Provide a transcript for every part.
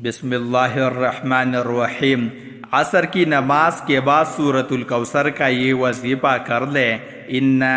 بسم اللہ الرحمن الرحیم۔ عصر کی نماز کے بعد سورۃ الکوثر کا یہ وظیفہ کر لے۔ انا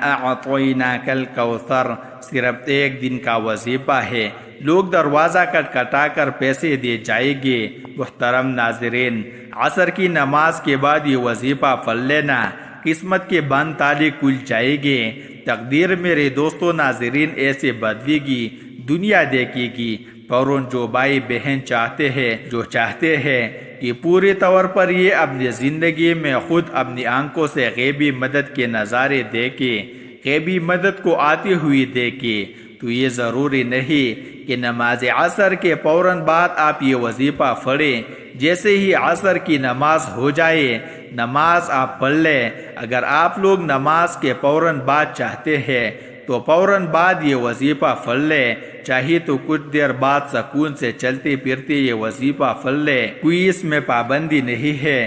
اعطیناک الکوثر صرف ایک دن کا وظیفہ ہے، لوگ دروازہ کٹکھٹا کر پیسے دے جائیں گے۔ محترم ناظرین، عصر کی نماز کے بعد یہ وظیفہ پڑھ لینا، قسمت کے بند تالے کھل جائیں گے۔ تقدیر میرے دوستو ناظرین ایسے بدلے گی، دنیا دیکھے گی۔ فوراً جو بھائی بہن چاہتے ہیں کہ پورے طور پر یہ اپنی زندگی میں خود اپنی آنکھوں سے غیبی مدد کے نظارے دیکھے، غیبی مدد کو آتی ہوئی دیکھے، تو یہ ضروری نہیں کہ نماز عصر کے فوراً بعد آپ یہ وظیفہ پڑھیں۔ جیسے ہی عصر کی نماز ہو جائے، نماز آپ پڑھ لیں۔ اگر آپ لوگ نماز کے فوراً بعد چاہتے ہیں تو فوراً بعد یہ وظیفہ پڑھ لیں، چاہیے تو کچھ دیر بعد سکون سے چلتے پھرتے یہ وظیفہ پڑھ لیں۔ کوئی اس میں پابندی نہیں ہے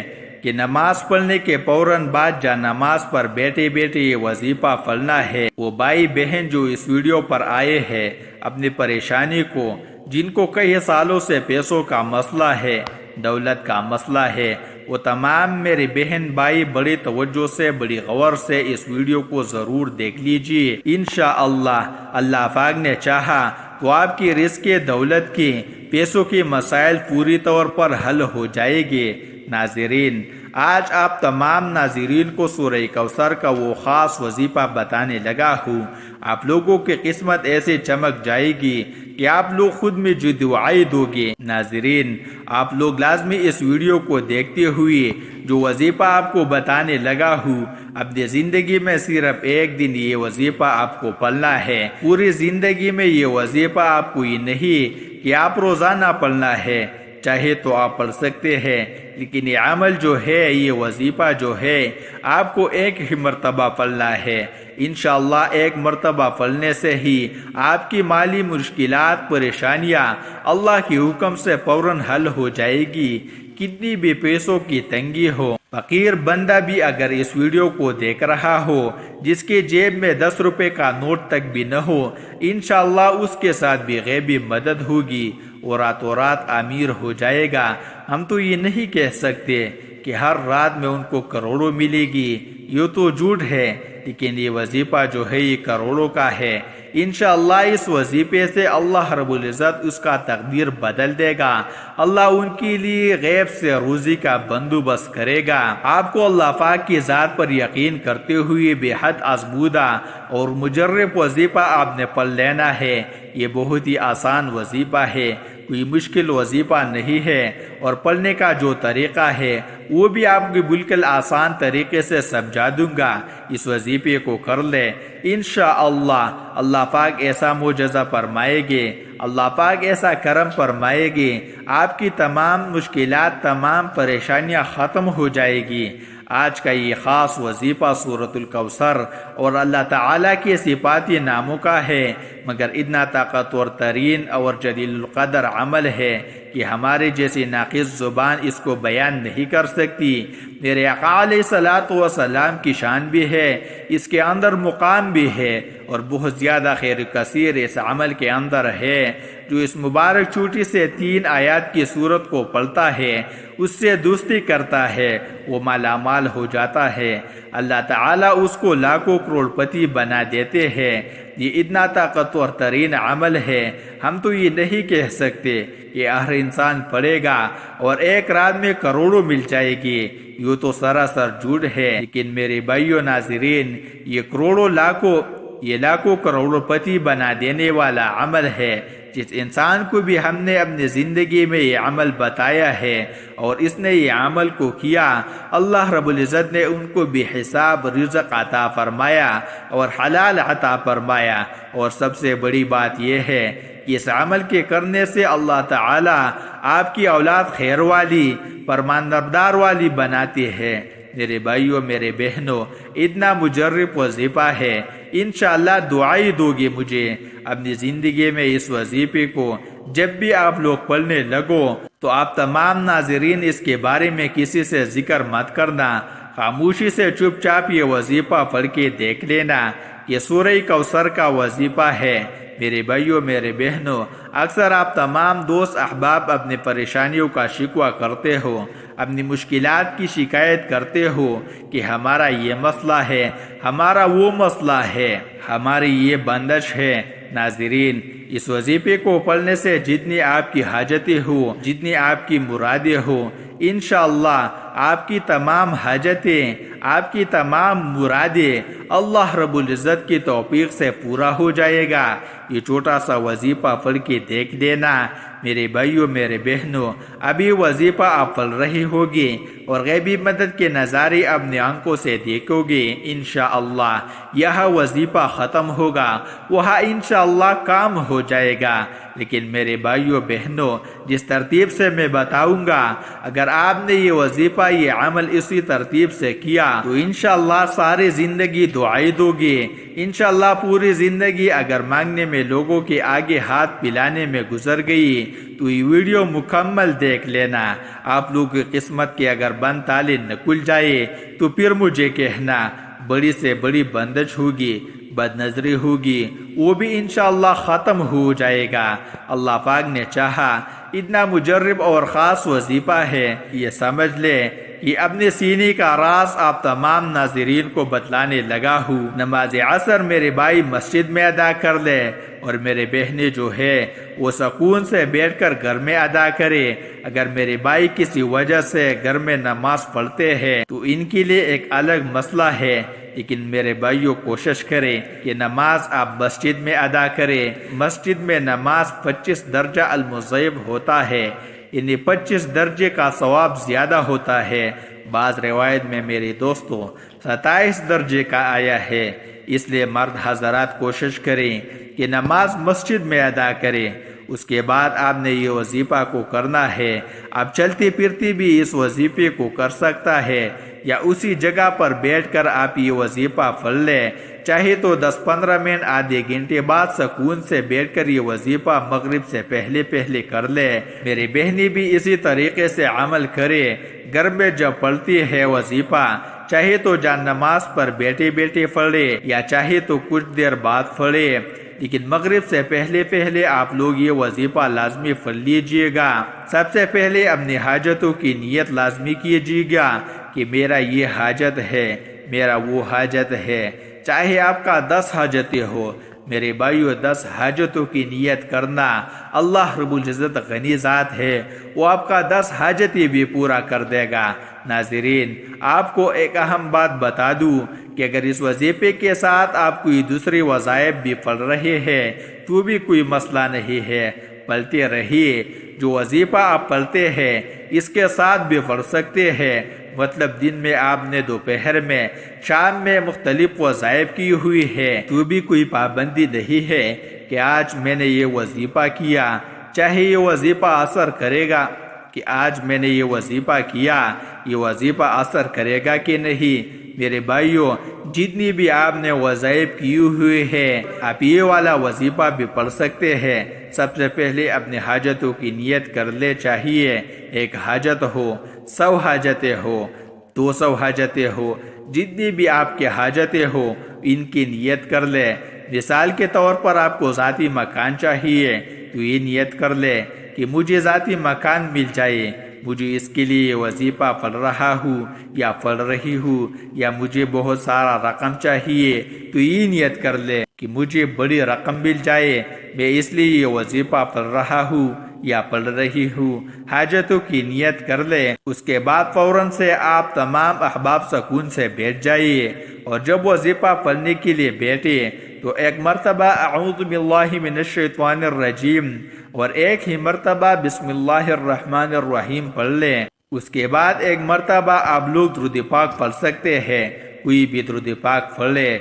کہ نماز پڑھنے کے فوراً بعد جا نماز پر بیٹھے بیٹھے یہ وظیفہ پڑھنا ہے۔ وہ بھائی بہن جو اس ویڈیو پر آئے ہیں اپنی پریشانی کو، جن کو کئی سالوں سے پیسوں کا مسئلہ ہے، دولت کا مسئلہ ہے، وہ تمام میرے بہن بھائی بڑی توجہ سے بڑی غور سے اس ویڈیو کو ضرور دیکھ لیجئے۔ انشاءاللہ اللہ پاک نے چاہا تو آپ کی رزق دولت کی پیسوں کے مسائل پوری طور پر حل ہو جائے گے۔ ناظرین، آج آپ تمام ناظرین کو سورہ کوثر کا وہ خاص وظیفہ بتانے لگا ہوں۔ آپ لوگوں کی قسمت ایسے چمک جائے گی کہ آپ لوگ خود میں جو دعائیں دو گے۔ ناظرین، آپ لوگ لازمی اس ویڈیو کو دیکھتے ہوئے جو وظیفہ آپ کو بتانے لگا ہوں، اپنی زندگی میں صرف ایک دن یہ وظیفہ آپ کو پڑھنا ہے۔ پوری زندگی میں یہ وظیفہ آپ کو یہ نہیں کہ آپ روزانہ پڑھنا ہے، چاہے تو آپ پڑھ سکتے ہیں، لیکن یہ عمل جو ہے، یہ وظیفہ جو ہے، آپ کو ایک ہی مرتبہ پڑھنا ہے۔ انشاءاللہ ایک مرتبہ پڑھنے سے ہی آپ کی مالی مشکلات، پریشانیاں اللہ کے حکم سے فوراً حل ہو جائے گی۔ کتنی بھی پیسوں کی تنگی ہو، فقیر بندہ بھی اگر اس ویڈیو کو دیکھ رہا ہو، جس کے جیب میں 10 روپے کا نوٹ تک بھی نہ ہو، انشاءاللہ اس کے ساتھ بھی غیبی مدد ہوگی اور راتوں رات امیر ہو جائے گا۔ ہم تو یہ نہیں کہہ سکتے کہ ہر رات میں ان کو کروڑوں ملے گی، یہ تو جھوٹ ہے، لیکن یہ وظیفہ جو ہے یہ کروڑوں کا ہے۔ انشاءاللہ اس وظیفے سے اللہ رب العزت اس کا تقدیر بدل دے گا، اللہ ان کے لیے غیب سے روزی کا بندوبست کرے گا۔ آپ کو اللہ پاک کی ذات پر یقین کرتے ہوئے بے حد آزمودہ اور مجرب وظیفہ آپ نے پڑھ لینا ہے۔ یہ بہت ہی آسان وظیفہ ہے، کوئی مشکل وظیفہ نہیں ہے، اور پڑھنے کا جو طریقہ ہے وہ بھی آپ کو بالکل آسان طریقے سے سمجھا دوں گا۔ اس وظیفے کو کر لے، انشاءاللہ اللہ پاک ایسا معجزہ فرمائے گے، اللہ پاک ایسا کرم فرمائے گے، آپ کی تمام مشکلات، تمام پریشانیاں ختم ہو جائے گی۔ آج کا یہ خاص وظیفہ سورۃ الکوثر اور اللہ تعالیٰ کے صفاتی ناموں کا ہے، مگر اتنا طاقتور ترین اور جلیل القدر عمل ہے کہ ہمارے جیسی ناقص زبان اس کو بیان نہیں کر سکتی۔ میرے آقا علیہ الصلوۃ والسلام کی شان بھی ہے، اس کے اندر مقام بھی ہے، اور بہت زیادہ خیر کثیر اس عمل کے اندر ہے۔ جو اس مبارک چھوٹی سے 3 آیات کی سورت کو پڑھتا ہے، اس سے دوستی کرتا ہے، وہ مالا مال ہو جاتا ہے، اللہ تعالیٰ اس کو لاکھوں کروڑ پتی بنا دیتے ہیں۔ یہ اتنا طاقتور ترین عمل ہے، ہم تو یہ نہیں کہہ سکتے کہ ہر انسان پڑھے گا اور ایک رات میں کروڑوں مل جائے گی، یہ تو سراسر جھوٹ ہے۔ لیکن میرے بھائیو ناظرین، یہ لاکھوں کروڑوں پتی بنا دینے والا عمل ہے۔ جس انسان کو بھی ہم نے اپنی زندگی میں یہ عمل بتایا ہے اور اس نے یہ عمل کو کیا، اللہ رب العزت نے ان کو بے حساب رزق عطا فرمایا اور حلال عطا فرمایا۔ اور سب سے بڑی بات یہ ہے کہ اس عمل کے کرنے سے اللہ تعالی آپ کی اولاد خیر والی، فرمانبردار والی بناتے ہیں۔ میرے بھائیوں، میرے بہنوں، اتنا مجرب وظیفہ ہے، انشاءاللہ دعائی دو گے مجھے اپنی زندگی میں اس وظیفے کو۔ جب بھی آپ لوگ پڑھنے لگو تو آپ تمام ناظرین اس کے بارے میں کسی سے ذکر مت کرنا، خاموشی سے چپ چاپ یہ وظیفہ پڑھ کے دیکھ لینا۔ یہ سورہ کوثر کا وظیفہ ہے۔ میرے بھائیوں میرے بہنوں، اکثر آپ تمام دوست احباب اپنی پریشانیوں کا شکوہ کرتے ہو، اپنی مشکلات کی شکایت کرتے ہو کہ ہمارا یہ مسئلہ ہے، ہمارا وہ مسئلہ ہے، ہماری یہ بندش ہے۔ ناظرین، اس وظیفے کو پڑھنے سے جتنی آپ کی حاجتیں ہو، جتنی آپ کی مرادیں ہو، انشاءاللہ آپ کی تمام حاجتیں، آپ کی تمام مرادیں اللہ رب العزت کی توفیق سے پورا ہو جائے گا۔ یہ چھوٹا سا وظیفہ پڑھ کے دیکھ دینا میرے بھائیوں میرے بہنوں۔ ابھی وظیفہ آپ پڑھ رہی ہوگی اور غیبی مدد کے نظارے اپنے آنکھوں سے دیکھو گے، انشاءاللہ یہ وظیفہ ختم ہوگا، وہاں انشاءاللہ کام ہو جائے گا۔ لیکن میرے بھائیوں بہنوں، جس ترتیب سے میں بتاؤں گا، اگر آپ نے یہ وظیفہ یہ عمل اسی ترتیب سے کیا تو انشاءاللہ ساری زندگی دعائیں دو گے، انشاءاللہ پوری زندگی اگر مانگنے میں لوگوں کے آگے ہاتھ پلانے میں گزر گئی تو یہ ویڈیو مکمل دیکھ لینا۔ آپ لوگوں کی قسمت کے اگر بند تالے نہ کھل جائے تو پھر مجھے کہنا، بڑی سے بڑی بندش ہوگی، بد نظری ہوگی، وہ بھی انشاءاللہ ختم ہو جائے گا۔ اللہ پاک نے چاہا، اتنا مجرب اور خاص وظیفہ ہے، یہ سمجھ لے کہ اپنے سینے کا راز آپ تمام ناظرین کو بتلانے لگا ہوں۔ نماز عصر میرے بھائی مسجد میں ادا کر لے، اور میرے بہنیں جو ہے وہ سکون سے بیٹھ کر گھر میں ادا کرے۔ اگر میرے بھائی کسی وجہ سے گھر میں نماز پڑھتے ہیں تو ان کے لیے ایک الگ مسئلہ ہے، لیکن میرے بھائیوں کوشش کریں کہ نماز آپ مسجد میں ادا کریں۔ مسجد میں نماز 25 درجہ المضیب ہوتا ہے، یعنی 25 درجے کا ثواب زیادہ ہوتا ہے۔ بعض روایت میں میرے دوستوں 27 درجے کا آیا ہے۔ اس لیے مرد حضرات کوشش کریں کہ نماز مسجد میں ادا کریں۔ اس کے بعد آپ نے یہ وظیفہ کو کرنا ہے۔ آپ چلتے پھرتے بھی اس وظیفے کو کر سکتا ہے، یا اسی جگہ پر بیٹھ کر آپ یہ وظیفہ پڑھ لیں، چاہے تو 10-15 منٹ آدھے گھنٹے بعد سکون سے بیٹھ کر یہ وظیفہ مغرب سے پہلے کر لے۔ میری بہنیں بھی اسی طریقے سے عمل کرے۔ گھر میں جب پڑھتی ہے وظیفہ، چاہے تو جان نماز پر بیٹھے پڑھے یا چاہے تو کچھ دیر بعد پڑھے، لیکن مغرب سے پہلے آپ لوگ یہ وظیفہ لازمی پڑھ لیجئے گا۔ سب سے پہلے اپنی حاجتوں کی نیت لازمی کیجئے گا کہ میرا یہ حاجت ہے، میرا وہ حاجت ہے۔ چاہے آپ کا 10 حاجتیں ہو، میرے بھائیو 10 حاجتوں کی نیت کرنا۔ اللہ رب العزت غنی ذات ہے، وہ آپ کا 10 حاجتیں بھی پورا کر دے گا۔ ناظرین، آپ کو ایک اہم بات بتا دوں کہ اگر اس وظیفے کے ساتھ آپ کوئی دوسری وظائف بھی پڑھ رہے ہیں تو بھی کوئی مسئلہ نہیں ہے، پڑھتے رہیے۔ جو وظیفہ آپ پڑھتے ہیں اس کے ساتھ بھی پڑھ سکتے ہیں، مطلب دن میں آپ نے دوپہر میں، شام میں مختلف وظائف کی ہوئی ہے تو بھی کوئی پابندی نہیں ہے کہ آج میں نے یہ وظیفہ کیا، چاہے یہ وظیفہ اثر کرے گا کہ آج میں نے یہ وظیفہ کیا، یہ وظیفہ اثر کرے گا کہ نہیں۔ میرے بھائیوں، جتنی بھی آپ نے وظائف کی ہوئی ہے آپ یہ والا وظیفہ بھی پڑھ سکتے ہیں۔ سب سے پہلے اپنے حاجتوں کی نیت کر لے، چاہیے ایک حاجت ہو، 100 حاجتیں ہو، 200 حاجتیں ہو، جتنی بھی آپ کے حاجتیں ہو ان کی نیت کر لے۔ مثال کے طور پر آپ کو ذاتی مکان چاہیے تو یہ نیت کر لے کہ مجھے ذاتی مکان مل جائے، مجھے اس کے لیے وظیفہ پڑھ رہا ہوں یا پڑھ رہی ہوں، یا مجھے بہت سارا رقم چاہیے تو یہ نیت کر لے کہ مجھے بڑی رقم مل جائے، میں اس لیے یہ وظیفہ پڑھ رہا ہوں یا پڑھ رہی ہوں۔ حاجتوں کی نیت کر لے، اس کے بعد فوراً سے آپ تمام احباب سکون سے بیٹھ جائیے، اور جب وظیفہ پڑھنے کے لیے بیٹھے تو ایک مرتبہ اعوذ باللہ من الشیطان الرجیم اور ایک ہی مرتبہ بسم اللہ الرحمن الرحیم پڑھ لیں۔ اس کے بعد ایک مرتبہ آپ لوگ درود پاک پڑھ سکتے ہیں، کوئی بھی درود پاک پڑھ لے،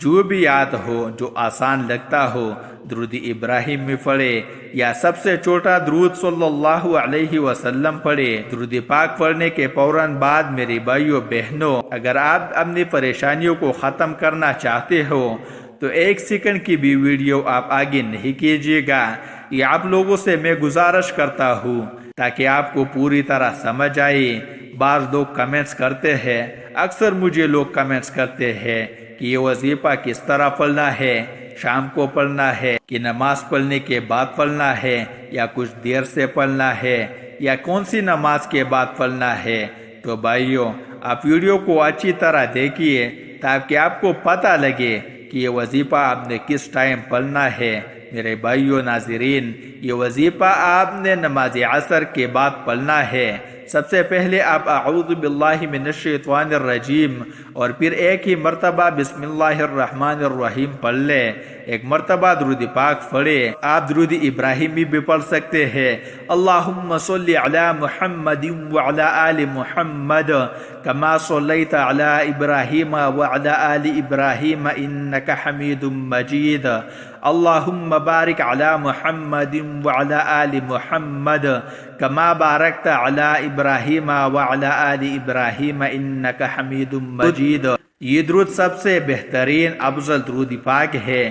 جو بھی یاد ہو، جو آسان لگتا ہو۔ درود ابراہیم میں پڑھے یا سب سے چھوٹا درود صلی اللہ علیہ وسلم پڑھے۔ درود پاک پڑھنے کے فوراً بعد میرے بھائیوں بہنوں، اگر آپ اپنی پریشانیوں کو ختم کرنا چاہتے ہو تو 1 سیکنڈ کی بھی ویڈیو آپ آگے نہیں کیجیے گا۔ یہ آپ لوگوں سے میں گزارش کرتا ہوں تاکہ آپ کو پوری طرح سمجھ آئے۔ بعض لوگ کمنٹس کرتے ہیں، اکثر مجھے لوگ کمنٹس کرتے ہیں کہ یہ وظیفہ کس طرح پڑھنا ہے، شام کو پڑھنا ہے کہ نماز پڑھنے کے بعد پڑھنا ہے یا کچھ دیر سے پڑھنا ہے یا کون سی نماز کے بعد پڑھنا ہے؟ تو بھائیوں، آپ ویڈیو کو اچھی طرح دیکھیے تاکہ آپ کو پتہ لگے کہ یہ وظیفہ آپ نے کس ٹائم پڑھنا ہے۔ میرے بھائیوں ناظرین، یہ وظیفہ آپ نے نماز عصر کے بعد پڑھنا ہے۔ سب سے پہلے آپ اعوذ باللہ من الشیطان الرجیم اور پھر ایک ہی مرتبہ بسم اللہ الرحمن الرحیم پڑھ لیں۔ ایک مرتبہ درود پاک پڑھے۔ آپ درود ابراہیمی بھی پڑھ سکتے ہیں۔ اللہم صلی علی محمد وعلی آل محمد کما صلیت علی ابراہیم وعلی آل ابراہیم انک حمید مجید۔ اللہم بارک علی محمد وعلی آل محمد کما بارکت علی ابراہیم وعلی آل ابراہیم انک حمید مجید۔ یہ درود سب سے بہترین افضل درود پاک ہے۔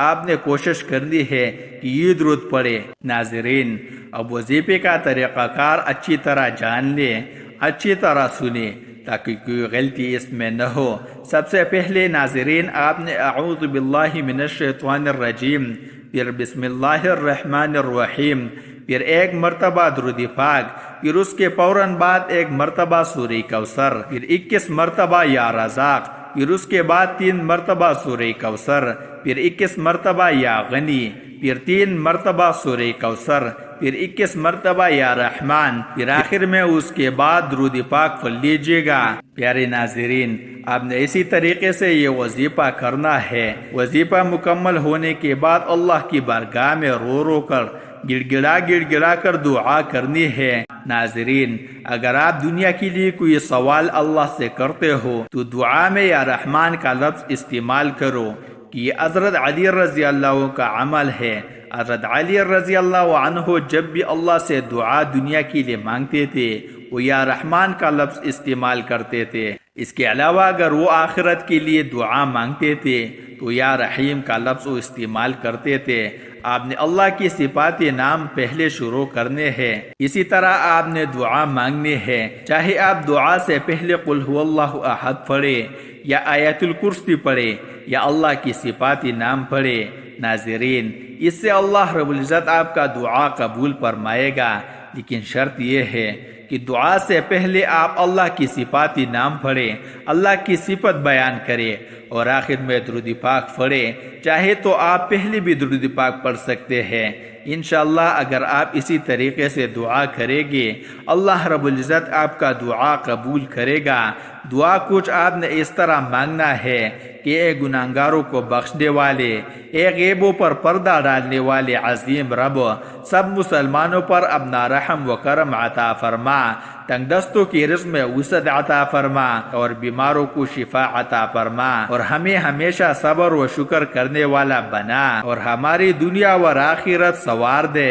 آپ نے کوشش کرنی ہے کہ یہ درود پڑھے۔ ناظرین، اب وظیفے کا طریقہ کار اچھی طرح جان لیں، اچھی طرح سنیں تاکہ کوئی غلطی اس میں نہ ہو۔ سب سے پہلے ناظرین، آپ نے اعوذ باللہ من الشیطان الرجیم، پھر بسم اللہ الرحمن الرحیم، پھر ایک مرتبہ درود پاک، پھر اس کے فوراً بعد ایک مرتبہ سورہ کوثر، پھر 21 مرتبہ یا رزاق، پھر اس کے بعد 3 مرتبہ سورہ کوثر، پھر 21 مرتبہ یا غنی، پھر 3 مرتبہ سورہ کوثر، پھر 21 مرتبہ یا رحمان، پھر آخر میں اس کے بعد درود پاک پڑھ لیجیے گا۔ پیارے ناظرین، آپ نے اسی طریقے سے یہ وظیفہ کرنا ہے۔ وظیفہ مکمل ہونے کے بعد اللہ کی بارگاہ میں رو رو کر گڑ گڑا کر دعا کرنی ہے۔ ناظرین، اگر آپ دنیا کے لیے کوئی سوال اللہ سے کرتے ہو تو دعا میں یا رحمان کا لفظ استعمال کرو کہ یہ حضرت علی رضی اللہ کا عمل ہے۔ حضرت علی رضی اللہ عنہ جب بھی اللہ سے دعا دنیا کے لیے مانگتے تھے وہ یا رحمان کا لفظ استعمال کرتے تھے۔ اس کے علاوہ اگر وہ آخرت کے لیے دعا مانگتے تھے تو یا رحیم کا لفظ وہ استعمال کرتے تھے۔ آپ نے اللہ کی صفات نام پہلے شروع کرنے ہیں۔ اسی طرح آپ نے دعا مانگنی ہے، چاہے آپ دعا سے پہلے قل هو اللہ احد پڑھے یا آیت الکرسی پڑھے یا اللہ کی صفات نام پڑھے۔ ناظرین، اس سے اللہ رب العزت آپ کا دعا قبول فرمائے گا، لیکن شرط یہ ہے کہ دعا سے پہلے آپ اللہ کی صفات نام پڑھیں، اللہ کی صفت بیان کریں اور آخر میں درود پاک پڑھیں۔ چاہے تو آپ پہلے بھی درود پاک پڑھ سکتے ہیں۔ انشاءاللہ اگر آپ اسی طریقے سے دعا کریں گے اللہ رب العزت آپ کا دعا قبول کرے گا۔ دعا کچھ آپ نے اس طرح مانگنا ہے کہ اے گناہگاروں کو بخشنے والے، اے غیبوں پر پردہ ڈالنے والے عظیم رب، سب مسلمانوں پر اپنا رحم و کرم عطا فرما، تنگ دستوں کی رزق میں وسعت عطا فرما اور بیماروں کو شفا عطا فرما اور ہمیں ہمیشہ صبر و شکر کرنے والا بنا اور ہماری دنیا و آخرت سنوار دے۔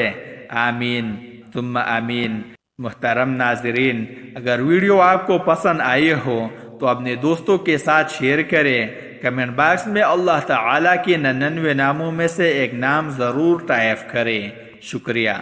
آمین ثم آمین۔ محترم ناظرین، اگر ویڈیو آپ کو پسند آئے ہو تو اپنے دوستوں کے ساتھ شیئر کریں۔ کمنٹ باکس میں اللہ تعالیٰ کے 99 ناموں میں سے ایک نام ضرور ٹائپ کریں۔ شکریہ۔